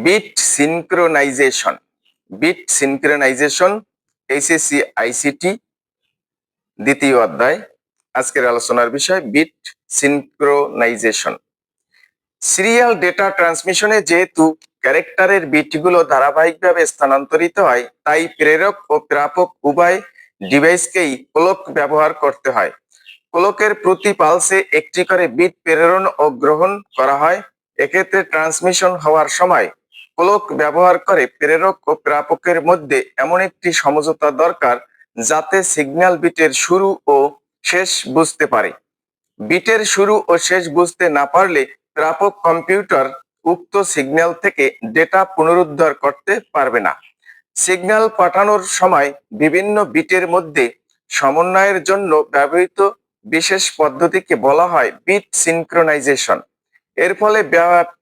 Bit synchronization. Bit synchronization, HSC ICT দ্বিতীয় অধ্যায়। আজকের আলোচনার বিষয় বিট সিনক্রোনাইজেশন। সিরিয়াল ডেটা ট্রান্সমিশনে যেহেতু ক্যারেক্টারের বিটগুলো ধারাবাহিকভাবে স্থানান্তরিত হয়, তাই প্রেরক ও প্রাপক উভয় ডিভাইসকেই ক্লক ব্যবহার করতে হয়। ক্লকের প্রতি পালসে একটি করে বিট প্রেরণ ও গ্রহণ করা হয়। এক্ষেত্রে ট্রান্সমিশন হওয়ার সময় ক্লক ব্যবহার করে প্রেরক ও প্রাপকের মধ্যে এমন একটি সমঝোতা দরকার যাতে সিগন্যাল বিটের শুরু ও শেষ বুঝতে পারে। বিটের শুরু ও শেষ বুঝতে না পারলে প্রাপক কম্পিউটার উক্ত সিগন্যাল থেকে ডেটা পুনরুদ্ধার করতে পারবে না। সিগন্যাল পাঠানোর সময় বিভিন্ন বিটের মধ্যে সমন্বয়ের জন্য ব্যবহৃত বিশেষ পদ্ধতিকে বলা হয় বিট সিনক্রোনাইজেশন। এর ফলে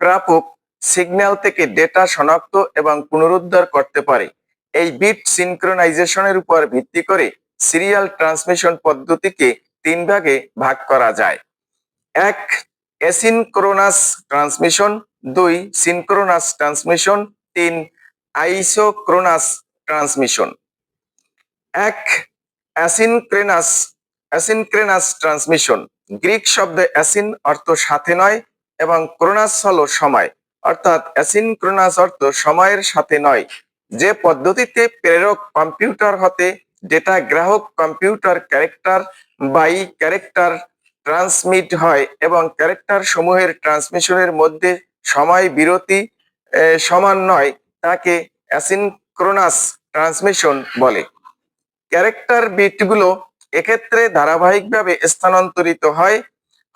প্রাপক সিগন্যাল থেকে ডেটা শনাক্ত এবং পুনরুদ্ধার করতে পারে। এই বিট সিনক্রোনাইজেশনের উপর ভিত্তি করে সিরিয়াল ট্রান্সমিশন পদ্ধতিকে তিন ভাগে ভাগ করা যায়। এক, অ্যাসিনক্রোনাস ট্রান্সমিশন। দুই, সিনক্রোনাস ট্রান্সমিশন। তিন, আইসোক্রোনাস ট্রান্সমিশন। এক, অ্যাসিনক্রোনাস ট্রান্সমিশন। গ্রিক শব্দ অ্যাসিন অর্থ সাথে নয় এবং ক্রোনাস হলো সময়, অর্থাৎ অ্যাসিনক্রোনাস অর্থ সময়ের সাথে নয়। যে পদ্ধতিতে প্রেরক কম্পিউটার হতে ডেটা গ্রাহক computer character by character transmit হয় এবং ক্যারেক্টার সমূহের ট্রান্সমিশনের মধ্যে সময় বিরতি সমান নয়, তাকে অ্যাসিনক্রোনাস ট্রান্সমিশন বলে। ক্যারেক্টার বিটগুলো এক্ষেত্রে ধারাবাহিকভাবে স্থানান্তরিত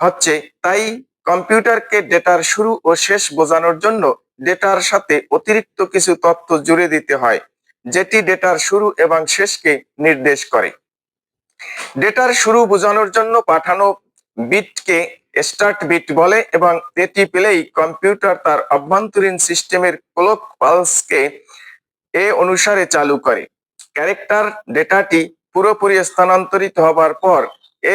হচ্ছে, তাই কম্পিউটারকে ডেটার শুরু ও শেষ বোঝানোর জন্য ডেটার সাথে অতিরিক্ত কিছু তথ্য জুড়ে দিতে হয়, যেটি ডেটার শুরু এবং শেষকে নির্দেশ করে। ডেটার শুরু বোঝানোর জন্য পাঠানো বিটকে স্টার্ট বিট বলে এবং এটি পেলেই কম্পিউটার তার অভ্যন্তরীণ সিস্টেমের ক্লক পালসকে এ অনুসারে চালু করে। ক্যারেক্টার ডেটাটি পুরোপুরি স্থানান্তরিত হবার পর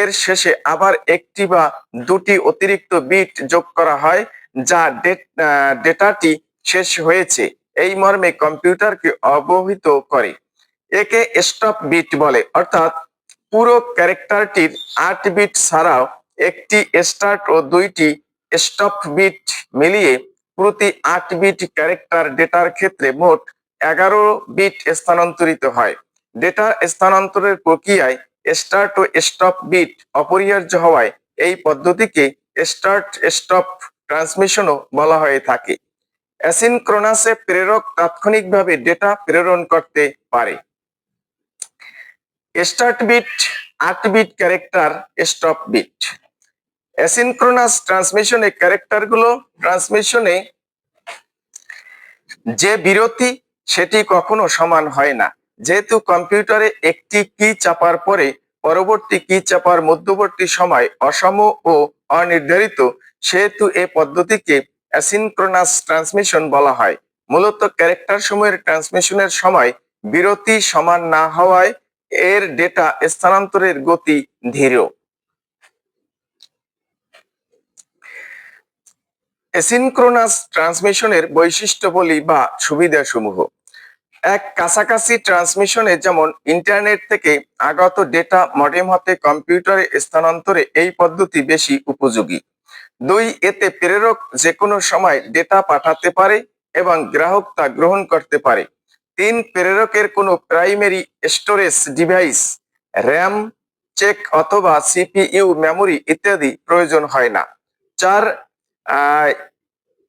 এর শেষে আবার একটি বা দুটি অতিরিক্ত বিট যোগ করা হয়, যা ডেটাটি শেষ হয়েছে এই মর্মে কম্পিউটারকে অবহিত করে। একে স্টপ বিট বলে, অর্থাৎ পুরো ক্যারেক্টারটির 8 বিট ছাড়াও একটি স্টার্ট ও দুইটি স্টপ বিট মিলিয়ে প্রতি 8 বিট ক্যারেক্টার ডেটার ক্ষেত্রে মোট 11 বিট স্থানান্তরিত হয়। ডেটা স্থানান্তরের প্রক্রিয়ায় স্টার্ট ও স্টপ বিট অপরিহার্য হওয়ায় এই পদ্ধতিকে স্টার্ট স্টপ ট্রান্সমিশনও বলা হয়ে থাকে। অ্যাসিনক্রোনাসে প্রেরক তাৎক্ষণিকভাবে ডেটা প্রেরণ করতে পারে। Start bit 8 bit character, stop bit. Asynchronous ট্রান্সমিশনে ক্যারেক্টারগুলো ট্রান্সমিশনে যে বিরতি সেটি কখনো সমান হয় না। যেহেতু কম্পিউটারে একটি কি চাপার পরে পরবর্তী কি চাপার মধ্যবর্তী সময় অসম ও অনির্ধারিত, সেহেতু এই পদ্ধতিকে অ্যাসিনক্রোনাস ট্রান্সমিশন বলা হয়। মূলত ক্যারেক্টার সমূহের ট্রান্সমিশনের সময় বিরতি সমান না হওয়ায় এর ডেটা স্থানান্তরের গতি ধীর। অ্যাসিনক্রোনাস ট্রান্সমিশনের বৈশিষ্ট্যাবলী বা সুবিধাসমূহ। এক, কাছাকাছি ট্রান্সমিশনে যেমন ইন্টারনেট থেকে আগত ডেটা মডেম হতে কম্পিউটারে স্থানান্তরে এই পদ্ধতি বেশি উপযোগী। দুই, এতে প্রেরক যে কোনো সময় ডেটা পাঠাতে পারে এবং গ্রাহক তা গ্রহণ করতে পারে। তিন, প্রেরকের কোনো প্রাইমারি স্টোরেজ ডিভাইস, র্যাম, চেক অথবা সিপিইউ মেমোরি ইত্যাদি প্রয়োজন হয় না। চার,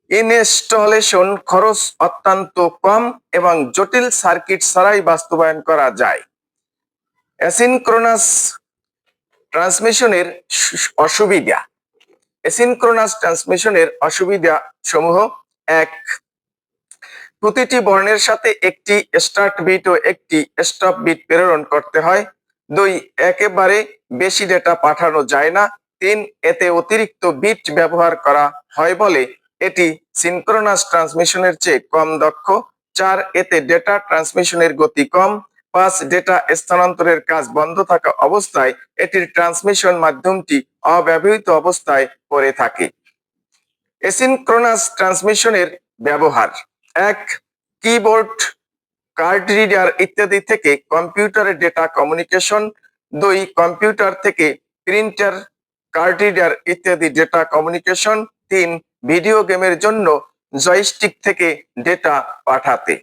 ইনস্টলেশন খরচ অত্যন্ত কম এবং জটিল সার্কিট ছাড়াই বাস্তবায়ন করা যায়। অ্যাসিনক্রোনাস ট্রান্সমিশনের অসুবিধা। অ্যাসিনক্রোনাস ট্রান্সমিশনের অসুবিধা সমূহ: এক, প্রতিটি বর্ণের সাথে একটি স্টার্ট বিট ও একটি স্টপ বিট প্রেরণ করতে হয়। দুই, একেবারে বেশি ডেটা পাঠানো যায় না। তিন, এতে অতিরিক্ত বিট ব্যবহার করা হয় বলে এটি সিনক্রোনাস ট্রান্সমিশনের চেয়ে কম দক্ষ। চার, এতে ডেটা ট্রান্সমিশনের গতি কম। পাঁচ, ডেটা স্থানান্তরের কাজ বন্ধ থাকা অবস্থায় এটির ট্রান্সমিশন মাধ্যমটি অব্যবহৃত অবস্থায় পড়ে থাকে। অ্যাসিনক্রোনাস ট্রান্সমিশনের ব্যবহার। এক, কিবোর্ড, কার্ড রিডার ইত্যাদি থেকে কম্পিউটারে ডেটা কমিউনিকেশন। দুই, কম্পিউটার থেকে প্রিন্টার, কার্ড রিডার ইত্যাদি ডেটা কমিউনিকেশন। তিন, ভিডিও গেমের জন্য জয়স্টিক থেকে ডেটা পাঠাতে।